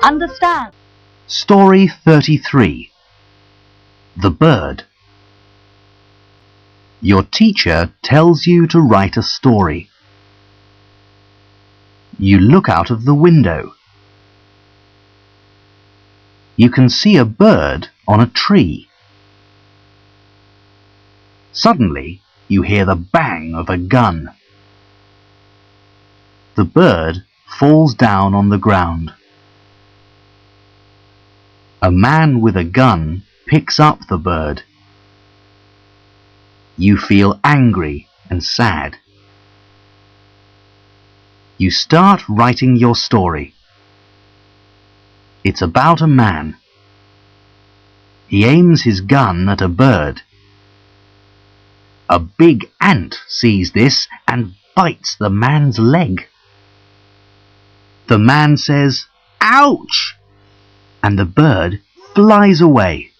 understand. Story 33. The Bird. Your teacher tells you to write a story. You look out of the window. You can see a bird on a tree. Suddenly, you hear the bang of a gun. The bird falls down on the ground. A man with a gun picks up the bird. You feel angry and sad. You start writing your story. It's about a man. He aims his gun at a bird. A big ant sees this and bites the man's leg. The man says, "Ouch!" and the bird flies away.